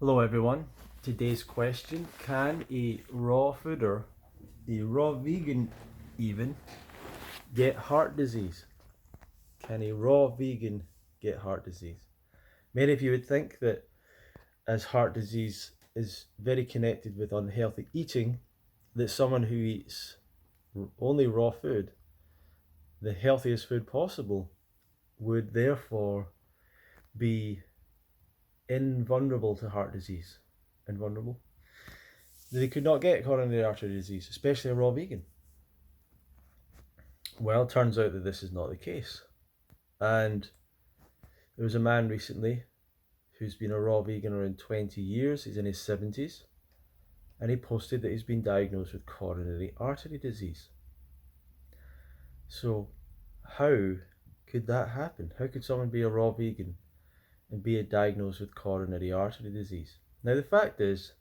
Hello everyone. Today's question: can a raw fooder, a raw vegan even, get heart disease? Can a raw vegan get heart disease? Many of you would think that as heart disease is very connected with unhealthy eating, that someone who eats only raw food, the healthiest food possible, would therefore be invulnerable to heart disease. Invulnerable? They could not get coronary artery disease, especially a raw vegan. Well, it turns out that this is not the case. And there was a man recently who's been a raw vegan around 20 years. He's in his 70s. And he posted that he's been diagnosed with coronary artery disease. So how could that happen? How could someone be a raw vegan and be diagnosed with coronary artery disease? Now, the fact is,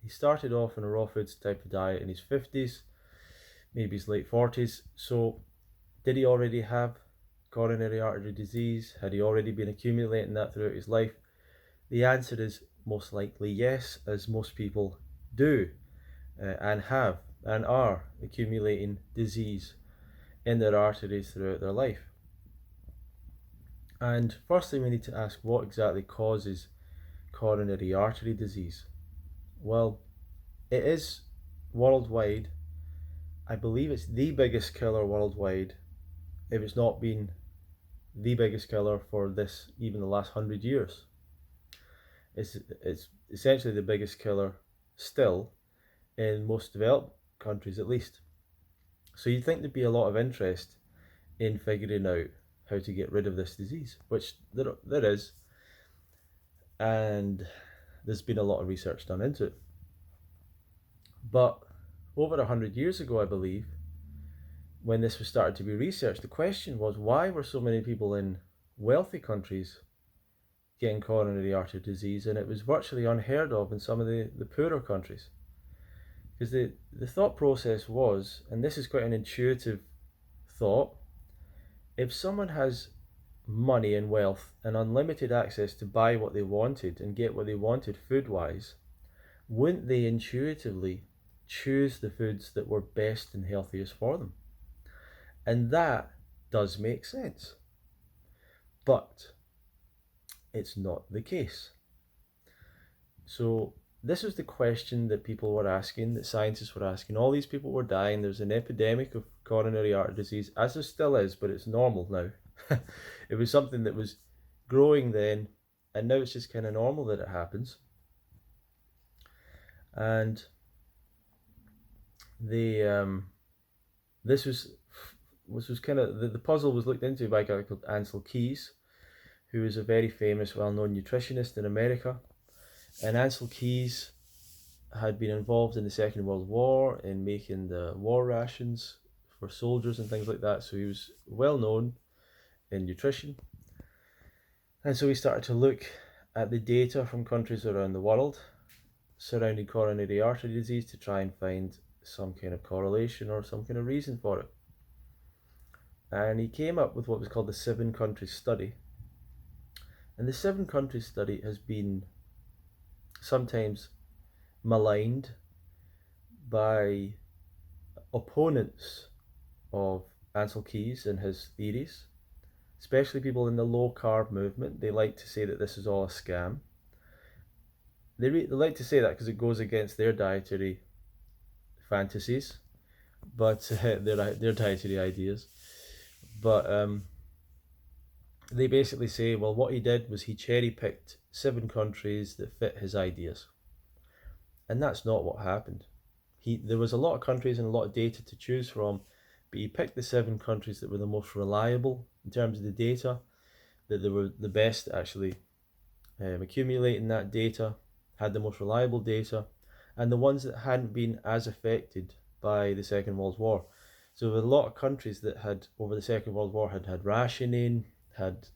he started off on a raw foods type of diet in his 50s, maybe his late 40s. So did he already have coronary artery disease? Had he already been accumulating that throughout his life? The answer is most likely yes, as most people do and have and are accumulating disease in their arteries throughout their life. And firstly, we need to ask what exactly causes coronary artery disease. Well, it is worldwide. I believe it's the biggest killer worldwide, if it's not been the biggest killer for this, even the last 100 years. It's essentially the biggest killer still in most developed countries, at least. So you'd think there'd be a lot of interest in figuring out how to get rid of this disease, which there is, and there's been a lot of research done into it. But over 100 years ago, I believe, when this was started to be researched, the question was, why were so many people in wealthy countries getting coronary artery disease, and it was virtually unheard of in some of the poorer countries? Because the thought process was, and this is quite an intuitive thought, if someone has money and wealth and unlimited access to buy what they wanted and get what they wanted food-wise, wouldn't they intuitively choose the foods that were best and healthiest for them? And that does make sense. But it's not the case. So this was the question that people were asking, that scientists were asking. All these people were dying. There's an epidemic of coronary artery disease, as there still is, but it's normal now. It was something that was growing then, and now it's just kind of normal that it happens. And this was kind of the puzzle was looked into by a guy called Ansel Keys, who is a very famous, well-known nutritionist in America. And Ansel Keys had been involved in the Second World War in making the war rations for soldiers and things like that. So he was well known in nutrition. And so he started to look at the data from countries around the world surrounding coronary artery disease to try and find some kind of correlation or some kind of reason for it. And he came up with what was called the 7-country study. And the 7-country study has been sometimes maligned by opponents of Ansel Keys and his theories, especially people in the low-carb movement. They like to say that this is all a scam. They like to say that because it goes against their dietary fantasies, but their dietary ideas. But they basically say, well, what he did was he cherry-picked 7 countries that fit his ideas. And that's not what happened. There was a lot of countries and a lot of data to choose from, but he picked the 7 countries that were the most reliable in terms of the data, that they were the best at actually accumulating that data, had the most reliable data, and the ones that hadn't been as affected by the Second World War. So there were a lot of countries that had, over the Second World War, had rationing, had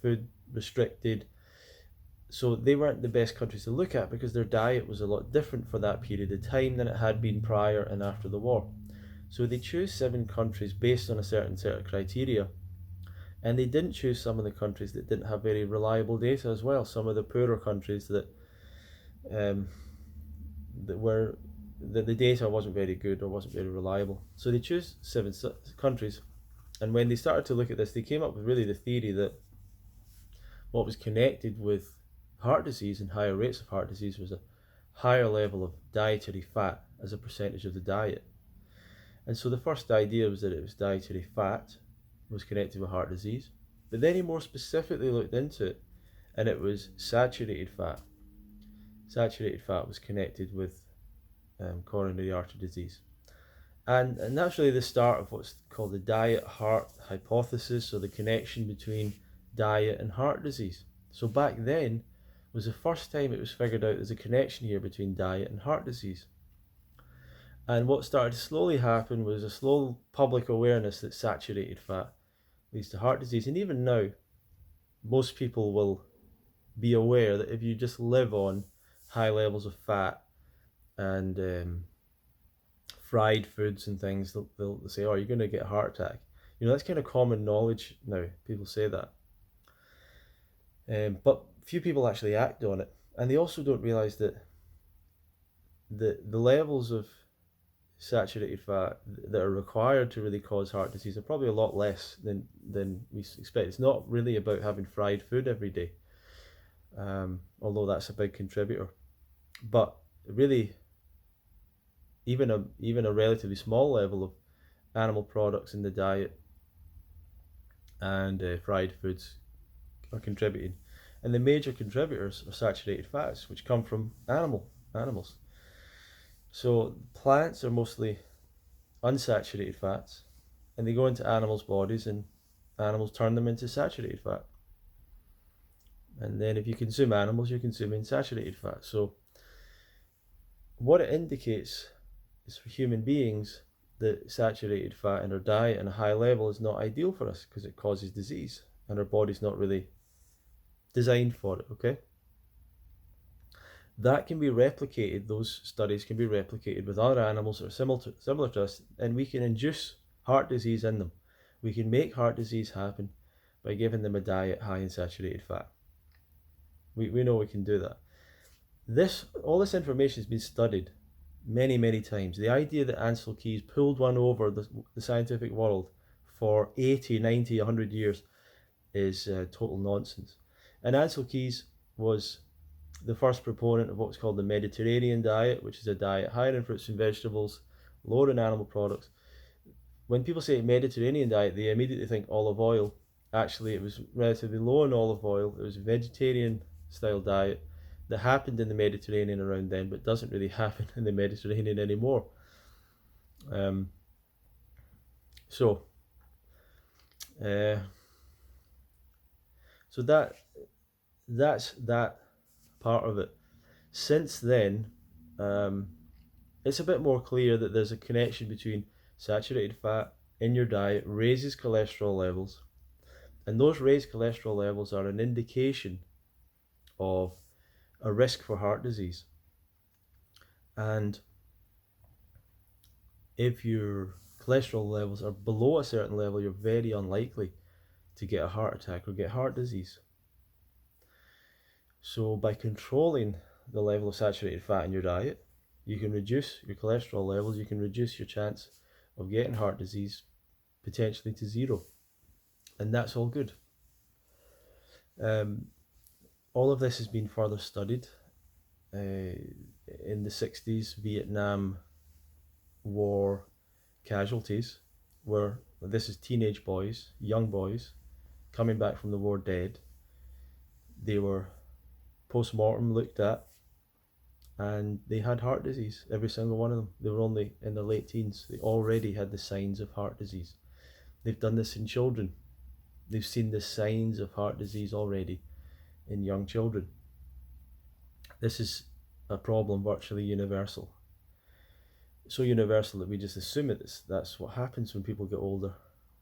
food restricted. So they weren't the best countries to look at because their diet was a lot different for that period of time than it had been prior and after the war. So they chose 7 countries based on a certain set of criteria. And they didn't choose some of the countries that didn't have very reliable data as well. Some of the poorer countries that that were the data wasn't very good or wasn't very reliable. So they chose 7 countries, and when they started to look at this, they came up with really the theory that what was connected with heart disease and higher rates of heart disease was a higher level of dietary fat as a percentage of the diet. And so the first idea was that it was dietary fat was connected with heart disease, but then he more specifically looked into it, and it was saturated fat. Saturated fat was connected with coronary artery disease. And that's really the start of what's called the diet heart hypothesis, or the connection between diet and heart disease. So back then was the first time it was figured out there's a connection here between diet and heart disease. And what started to slowly happen was a slow public awareness that saturated fat leads to heart disease. And even now, most people will be aware that if you just live on high levels of fat and fried foods and things, they'll say, oh, you're going to get a heart attack. That's kind of common knowledge now. People say that. But few people actually act on it. And they also don't realise that the levels of saturated fat that are required to really cause heart disease are probably a lot less than we expect. It's not really about having fried food every day, although that's a big contributor. But really, even a relatively small level of animal products in the diet and fried foods are contributing. And the major contributors are saturated fats, which come from animals. So plants are mostly unsaturated fats, and they go into animals' bodies, and animals turn them into saturated fat. And then if you consume animals, you're consuming saturated fat. So what it indicates is, for human beings, that saturated fat in our diet and a high level is not ideal for us because it causes disease, and our body's not really designed for it, okay? That can be replicated, those studies can be replicated with other animals that are similar to us, and we can induce heart disease in them. We can make heart disease happen by giving them a diet high in saturated fat. We know we can do that. All this information has been studied many times. The idea that Ancel Keys pulled one over the scientific world for 80, 90, 100 years is total nonsense. And Ancel Keys was the first proponent of what's called the Mediterranean diet, which is a diet higher in fruits and vegetables, lower in animal products. When people say Mediterranean diet, they immediately think olive oil. Actually, it was relatively low in olive oil. It was a vegetarian style diet that happened in the Mediterranean around then, but doesn't really happen in the Mediterranean anymore. So that's that part of it. Since then, it's a bit more clear that there's a connection between saturated fat in your diet raises cholesterol levels, and those raised cholesterol levels are an indication of a risk for heart disease. And if your cholesterol levels are below a certain level, you're very unlikely to get a heart attack or get heart disease. So by controlling the level of saturated fat in your diet, you can reduce your cholesterol levels, you can reduce your chance of getting heart disease potentially to zero. And that's all good. All of this has been further studied. In the 60s, Vietnam War casualties were, this is teenage boys, young boys, coming back from the war dead. They were post-mortem looked at, and they had heart disease, every single one of them. They were only in their late teens. They already had the signs of heart disease. They've done this in children. They've seen the signs of heart disease already in young children. This is a problem virtually universal. So universal that we just assume that's what happens when people get older.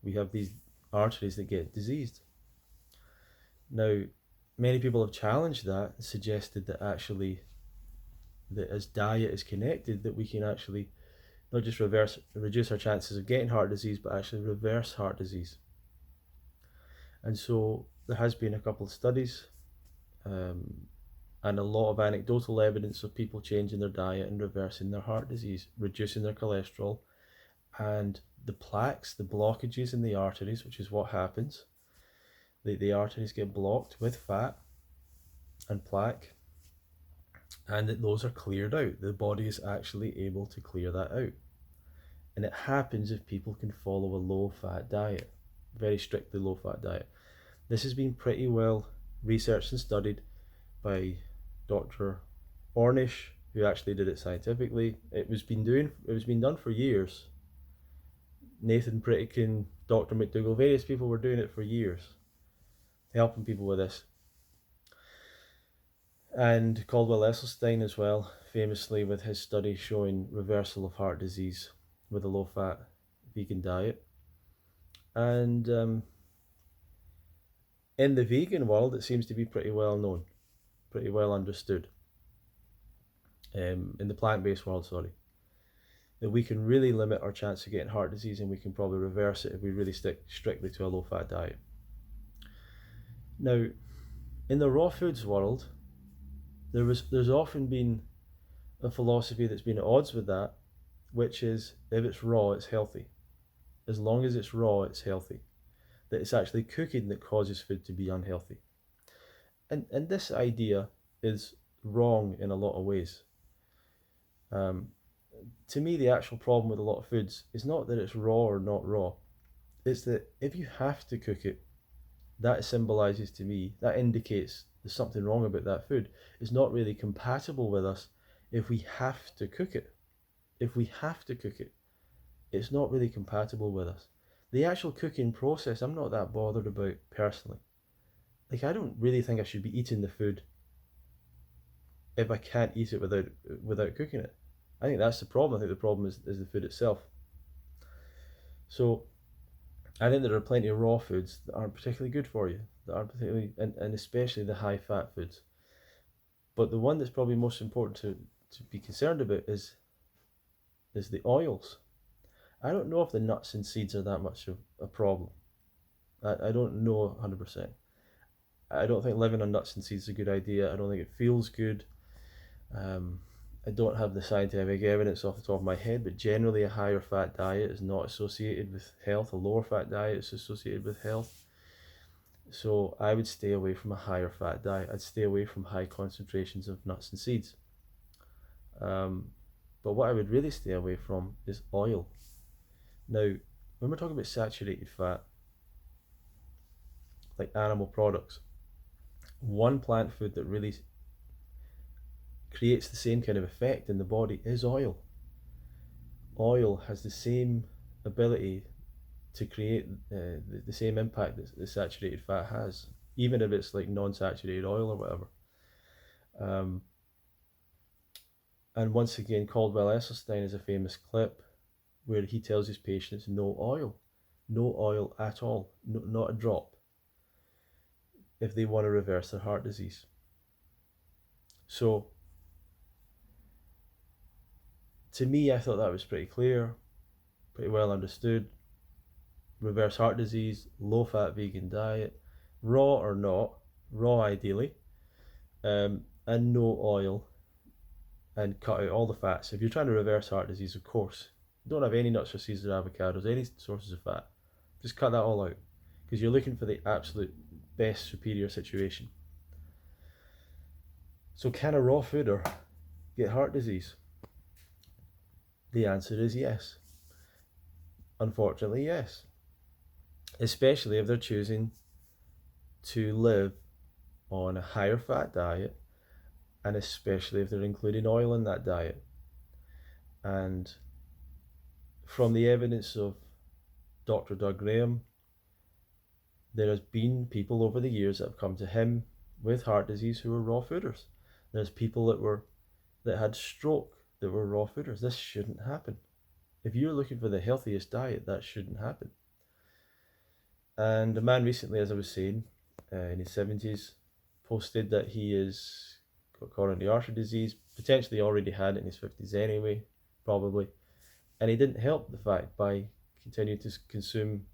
We have these arteries that get diseased. Now, many people have challenged that and suggested that actually, that as diet is connected, that we can actually not just reduce our chances of getting heart disease, but actually reverse heart disease. And so there has been a couple of studies and a lot of anecdotal evidence of people changing their diet and reversing their heart disease, reducing their cholesterol, and the plaques, the blockages in the arteries, which is what happens. The arteries get blocked with fat and plaque, and those are cleared out. The body is actually able to clear that out. And it happens if people can follow a low-fat diet, very strictly low-fat diet. This has been pretty well researched and studied by Dr. Ornish, who actually did it scientifically. It was being done for years. Nathan Pritikin, Dr. McDougall, various people were doing it for years, helping people with this. And Caldwell Esselstyn as well, famously with his study showing reversal of heart disease with a low-fat vegan diet. And in the vegan world, it seems to be pretty well known, pretty well understood. In the plant-based world, that we can really limit our chance of getting heart disease, and we can probably reverse it if we really stick strictly to a low-fat diet. Now, in the raw foods world, there's often been a philosophy that's been at odds with that, which is if it's raw, it's healthy. As long as it's raw, it's healthy. That it's actually cooking that causes food to be unhealthy. And this idea is wrong in a lot of ways. To me, the actual problem with a lot of foods is not that it's raw or not raw. It's that if you have to cook it, that symbolizes to me, that indicates there's something wrong about that food. It's not really compatible with us if we have to cook it. If we have to cook it, it's not really compatible with us. The actual cooking process, I'm not that bothered about personally. Like, I don't really think I should be eating the food if I can't eat it without cooking it. I think that's the problem. I think the problem is the food itself. So I think there are plenty of raw foods that aren't particularly good for you, that aren't particularly, and especially the high fat foods. But the one that's probably most important to be concerned about is the oils. I don't know if the nuts and seeds are that much of a problem. I don't know 100%. I don't think living on nuts and seeds is a good idea. I don't think it feels good. I don't have the scientific evidence off the top of my head, but generally a higher fat diet is not associated with health. A lower fat diet is associated with health. So I would stay away from a higher fat diet. I'd stay away from high concentrations of nuts and seeds. But what I would really stay away from is oil. Now, when we're talking about saturated fat, like animal products, one plant food that really creates the same kind of effect in the body is oil. Oil has the same ability to create the same impact that the saturated fat has, even if it's like non-saturated oil or whatever. And once again, Caldwell Esselstyn is a famous clip where he tells his patients no oil at all, not a drop, if they want to reverse their heart disease. So to me, I thought that was pretty clear, pretty well understood. Reverse heart disease, low-fat vegan diet, raw or not, raw ideally, and no oil, and cut out all the fats. If you're trying to reverse heart disease, of course, don't have any nuts or seeds or avocados, any sources of fat. Just cut that all out, because you're looking for the absolute best superior situation. So can a raw fooder get heart disease? The answer is yes. Unfortunately, yes. Especially if they're choosing to live on a higher fat diet, and especially if they're including oil in that diet. And from the evidence of Dr. Doug Graham, there has been people over the years that have come to him with heart disease who were raw fooders. There's people that had stroke that were raw fooders. This shouldn't happen. If you're looking for the healthiest diet, that shouldn't happen. And a man recently, as I was saying, in his 70s, posted that he has got coronary artery disease, potentially already had it in his 50s anyway, probably. And he didn't help the fact by continuing to consume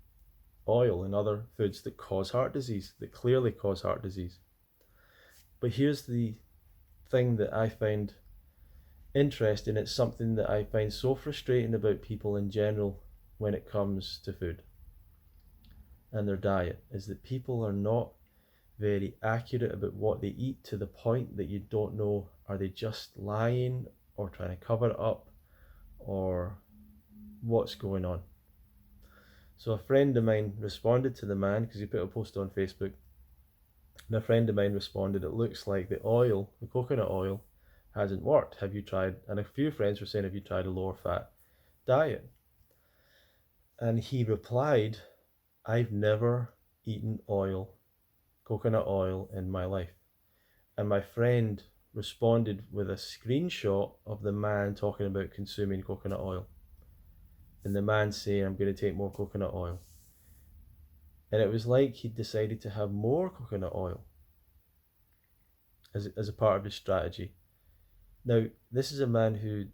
oil and other foods that cause heart disease, that clearly cause heart disease. But here's the thing that I find interesting. It's something that I find so frustrating about people in general when it comes to food and their diet, is that people are not very accurate about what they eat, to the point that you don't know, are they just lying or trying to cover it up, or what's going on. So a friend of mine responded to the man, because he put a post on Facebook, and a friend of mine responded, it looks like the oil, the coconut oil, hasn't worked. Have you tried? And a few friends were saying, have you tried a lower fat diet? And he replied, I've never eaten coconut oil in my life. And my friend responded with a screenshot of the man talking about consuming coconut oil, and the man saying, I'm going to take more coconut oil. And it was like he'd decided to have more coconut oil as a part of his strategy. Now, this is a man who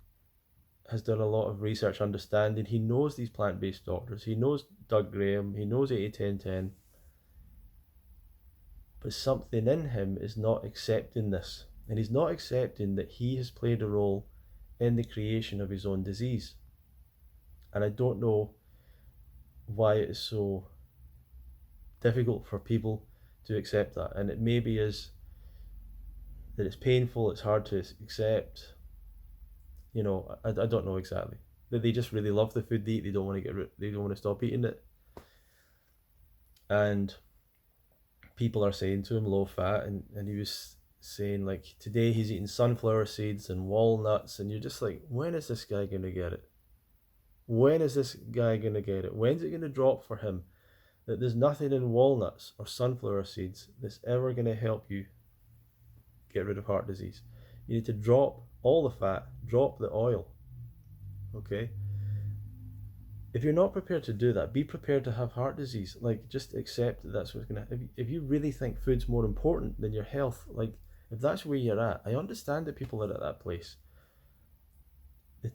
has done a lot of research understanding. He knows these plant-based doctors. He knows Doug Graham. He knows 80-10-10. But something in him is not accepting this. And he's not accepting that he has played a role in the creation of his own disease. And I don't know why it is so difficult for people to accept that. And it maybe is that it's painful, it's hard to accept. You know, I don't know exactly. That they just really love the food they eat. They don't want to stop eating it. And people are saying to him low fat, and he was saying, like, today he's eating sunflower seeds and walnuts, and you're just like, when is this guy gonna get it? When is this guy gonna get it? When's it gonna drop for him that there's nothing in walnuts or sunflower seeds that's ever gonna help you get rid of heart disease? You need to drop all the fat, drop the oil. Okay? If you're not prepared to do that, be prepared to have heart disease. Like, just accept that that's what's gonna. If you really think food's more important than your health, like, if that's where you're at, I understand that people are at that place. The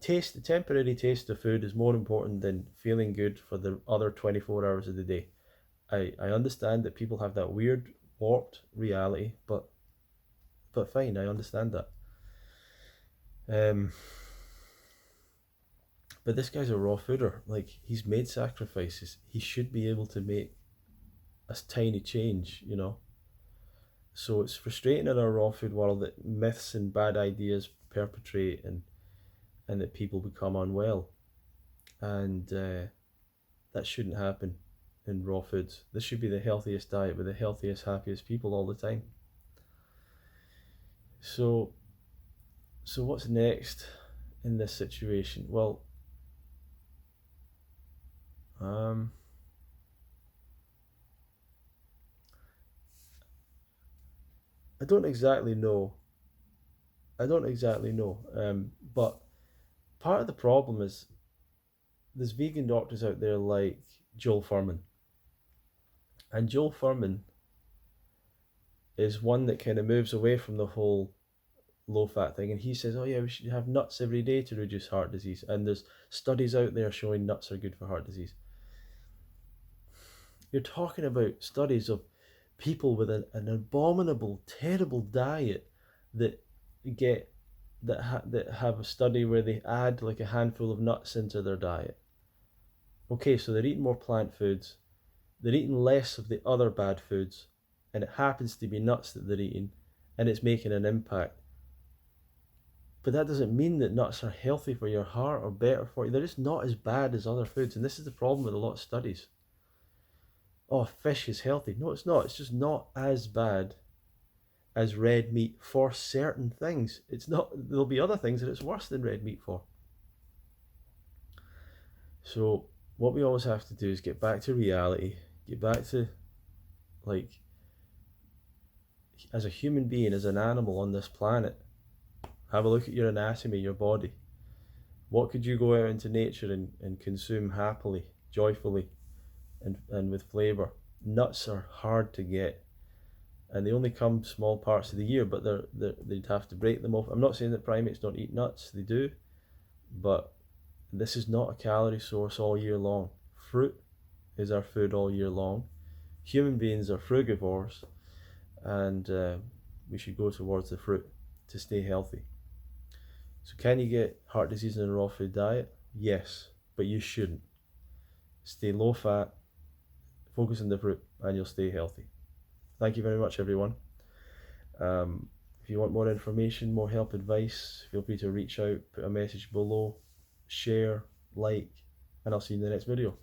temporary taste of food is more important than feeling good for the other 24 hours of the day. I understand that people have that weird, warped reality, but fine, I understand that. But this guy's a raw fooder. Like, he's made sacrifices. He should be able to make a tiny change, you know. So it's frustrating in our raw food world that myths and bad ideas perpetrate, and that people become unwell. And that shouldn't happen in raw foods. This should be the healthiest diet with the healthiest, happiest people all the time. So what's next in this situation? Well, I don't exactly know. But part of the problem is there's vegan doctors out there like Joel Fuhrman. And Joel Fuhrman is one that kind of moves away from the whole low fat thing. And he says, oh yeah, we should have nuts every day to reduce heart disease. And there's studies out there showing nuts are good for heart disease. You're talking about studies of people with an abominable, terrible diet that have a study where they add like a handful of nuts into their diet. Okay, so they're eating more plant foods, they're eating less of the other bad foods, and it happens to be nuts that they're eating, and it's making an impact. But that doesn't mean that nuts are healthy for your heart or better for you. They're just not as bad as other foods, and this is the problem with a lot of studies. Oh, fish is healthy. No, it's not. It's just not as bad as red meat for certain things. It's not. There'll be other things that it's worse than red meat for. So what we always have to do is get back to reality, get back to, like, as a human being, as an animal on this planet, have a look at your anatomy, your body. What could you go out into nature and consume happily, joyfully, and with flavour? Nuts are hard to get, and they only come small parts of the year, but they'd have to break them off. I'm not saying that primates don't eat nuts, they do, but this is not a calorie source all year long. Fruit is our food all year long. Human beings are frugivores, and we should go towards the fruit. to stay healthy. So can you get heart disease in a raw food diet? Yes, but you shouldn't. Stay low fat, focus on the fruit, and you'll stay healthy. Thank you very much, everyone. If you want more information, more help, advice, feel free to reach out, put a message below, share, like, and I'll see you in the next video.